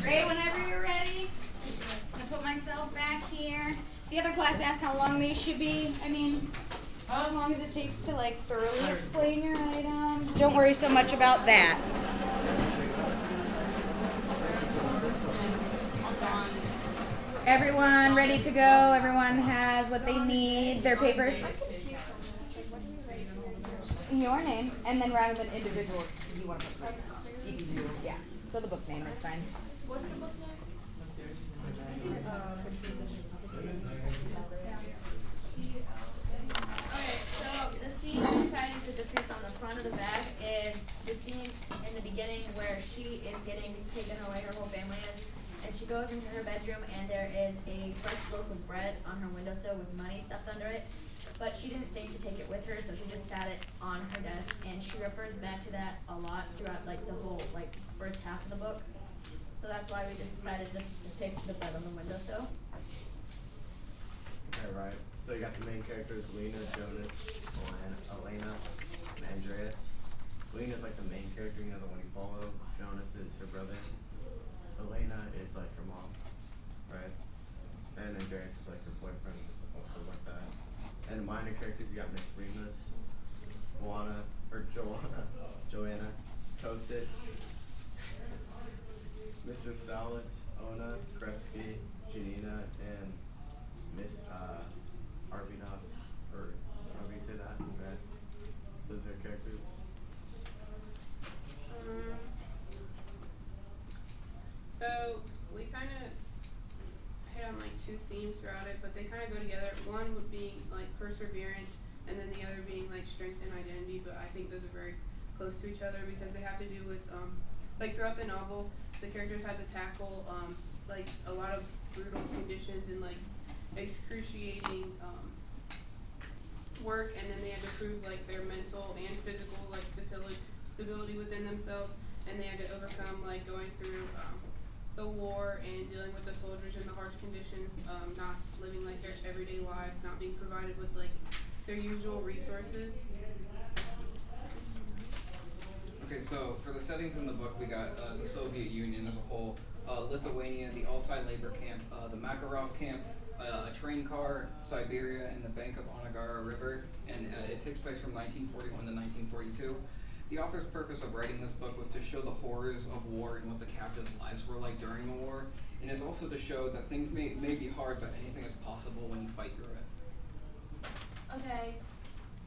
Ray, whenever you're ready. I'm gonna put myself back here. The other class asked how long they should be. I mean, as long as it takes to like thoroughly explain your items. Don't worry so much about that. Everyone ready to go? Everyone has what they need. Their papers. Your name, and then rather than individuals, you want to put you can do, yeah. So the book name is fine. What's the book name? Okay, so the scene we decided to depict on the front of the bag is the scene in the beginning where she is getting taken away, her whole family is, and she goes into her bedroom and there is a fresh loaf of bread on her windowsill with money stuffed under it. But she didn't think to take it with her, so she just sat it on her desk, and she refers back to that a lot throughout like the whole like first half of the book. So that's why we just decided to depict the bread on the windowsill. Okay, right. So you got the main characters, Lena, Jonas, Elena, and Andreas. Lena's like the main character, you know, the one you follow. Jonas is her brother. Elena is like her mom, right? And Andreas is like her boyfriend, also like that. And the minor characters, you got Miss Remus, Joanna, Kosis, Mr. Stalis, Ona, Kretsky, Janina, and Miss Arvinas, or however you say that, right? So those are characters. So we kind of hit on like two themes throughout it, but they kind of go together. One would be like perseverance, and then the other being like strength and identity. But I think those are very close to each other because they have to do with like throughout the novel, the characters had to tackle like a lot of brutal conditions and like excruciating work, and then they had to prove like their mental and physical like stability within themselves, and they had to overcome like going through the war and dealing with the soldiers in the harsh conditions, not living like their everyday lives, not being provided with like their usual resources. Okay, so for the settings in the book, we got the Soviet Union as a whole, Lithuania, the Altai labor camp, the Makarov camp, a train car, Siberia, and the bank of Onegara River, and it takes place from 1941 to 1942. The author's purpose of writing this book was to show the horrors of war and what the captives' lives were like during the war, and it's also to show that things may be hard, but anything is possible when you fight through it. Okay,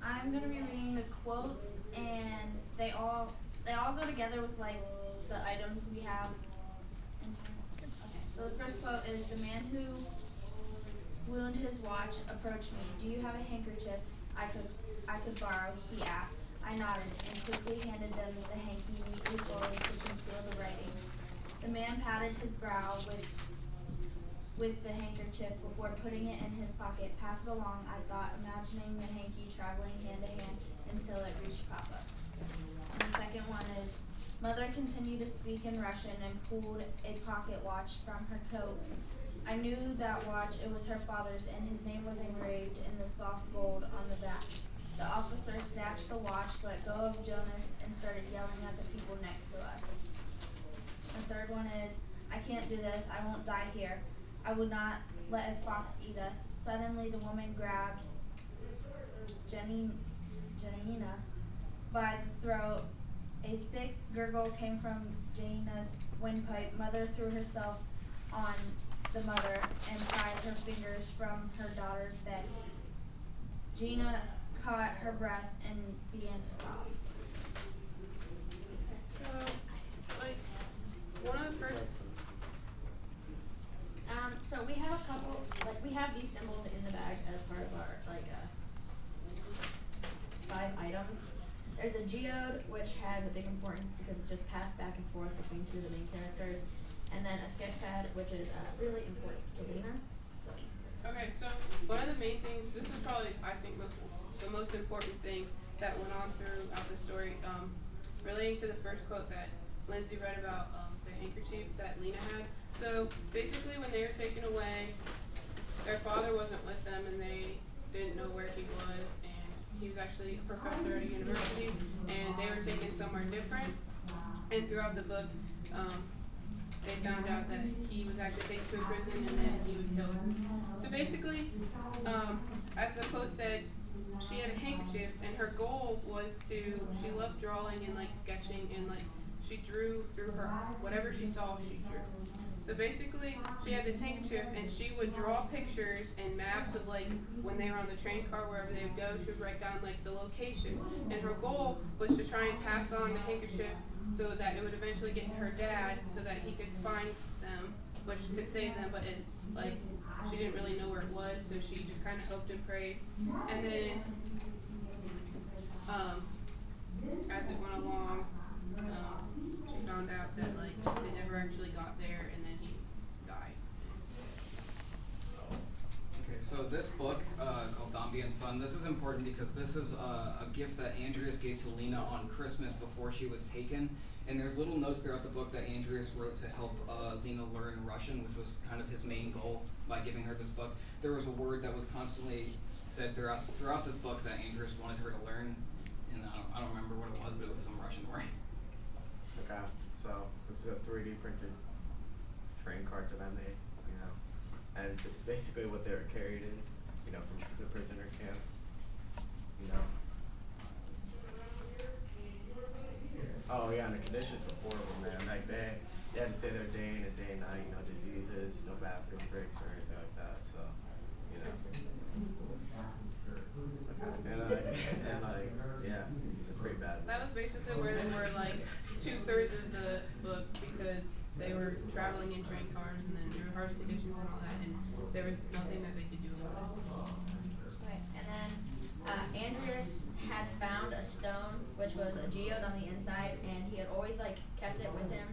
I'm gonna be reading the quotes, and they all go together with like the items we have. Okay, so the first quote is, "The man who wound his watch approached me. Do you have a handkerchief I could borrow?" he asked. I nodded and quickly handed them the hanky neatly folded to conceal the writing. The man patted his brow with the handkerchief before putting it in his pocket. Pass it along, I thought, imagining the hanky traveling hand to hand until it reached Papa. And the second one is, Mother continued to speak in Russian and pulled a pocket watch from her coat. I knew that watch, it was her father's, and his name was engraved in the soft gold on the back. The officer snatched the watch, let go of Jonas, and started yelling at the people next to us. The third one is, I can't do this, I won't die here. I would not let a fox eat us. Suddenly the woman grabbed Janina by the throat. A thick gurgle came from Janina's windpipe. Mother threw herself on the mother and tied her fingers from her daughter's neck. Gina caught her breath and began to sob. So, like, one of the first. So we have a couple, like we have these symbols in the bag as part of our like 5 items. There's a geode, which has a big importance because it's just passed back and forth between two of the main characters, and then a sketch pad, which is really important to Lena. Okay, so one of the main things, this is probably, I think, the most important thing that went on throughout the story, relating to the first quote that Lindsay read about the handkerchief that Lena had. So basically when they were taken away, their father wasn't with them and they didn't know where he was, and he was actually a professor at a university, and they were taken somewhere different. And throughout the book, they found out that he was actually taken to a prison and then he was killed. So basically, as the quote said, she had a handkerchief and her goal was she loved drawing and like sketching and like she drew through her, whatever she saw she drew. So basically, she had this handkerchief and she would draw pictures and maps of like when they were on the train car, wherever they would go, she would write down like the location. And her goal was to try and pass on the handkerchief so that it would eventually get to her dad so that he could find them, which could save them, but it, like, she didn't really know where it was, so she just kind of hoped and prayed. And then, as it went along, she found out that, like, they never actually got there, and then he died. Okay, so this book, called Dombey and Son, this is important because this is a gift that Andreas gave to Lena on Christmas before she was taken. And there's little notes throughout the book that Andreas wrote to help Lena learn Russian, which was kind of his main goal by giving her this book. There was a word that was constantly said throughout this book that Andreas wanted her to learn, and I don't remember what it was, but it was some Russian word. Okay, so this is a 3D printed train cart that I made, you know, and it's basically what they were carried in, you know, from the prisoner camps, you know. Oh yeah, and the conditions were horrible, man. Like they had to stay there day in and day and night, you know, diseases, no bathroom breaks or anything like that. So, you know. And yeah, it's pretty bad. That was basically where they were like 2/3 of the book because they were traveling in train cars and then there were harsh conditions and all that, and there was nothing that they could do about it. Right, and then Andreas had found a stone which was a geode on the inside, and he had always like kept it with him.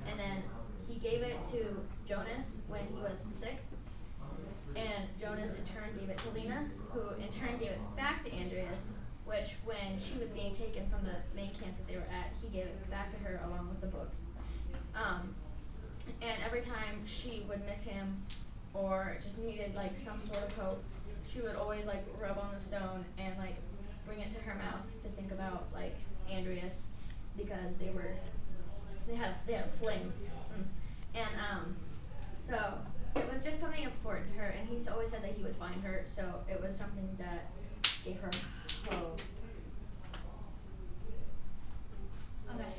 And then he gave it to Jonas when he was sick, and Jonas in turn gave it to Lena, who in turn gave it back to Andreas, which when she was being taken from the main camp that they were at, he gave it back to her along with the book. And every time she would miss him or just needed like some sort of hope, she would always like rub on the stone and like bring it to her mouth to think about like Andreas, because they had a fling. And so it was just something important to her, and he's always said that he would find her, so it was something that gave her hope. Okay.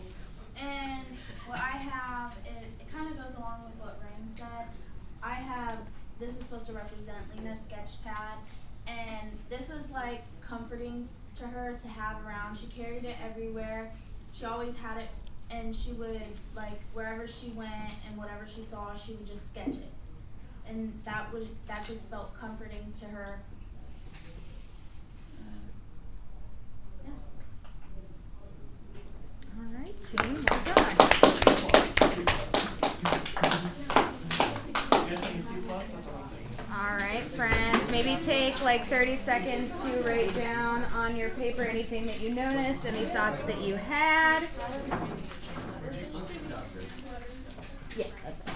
And what I have, it kind of goes along with what Ram said. This is supposed to represent Lena's sketch pad, and this was like comforting to her to have around. She carried it everywhere. She always had it, and she would, like, wherever she went and whatever she saw, she would just sketch it. And that just felt comforting to her. Yeah. All right, team, well done. All right, friends, maybe take like 30 seconds to write down on your paper anything that you noticed, any thoughts that you had. Yeah, that's it.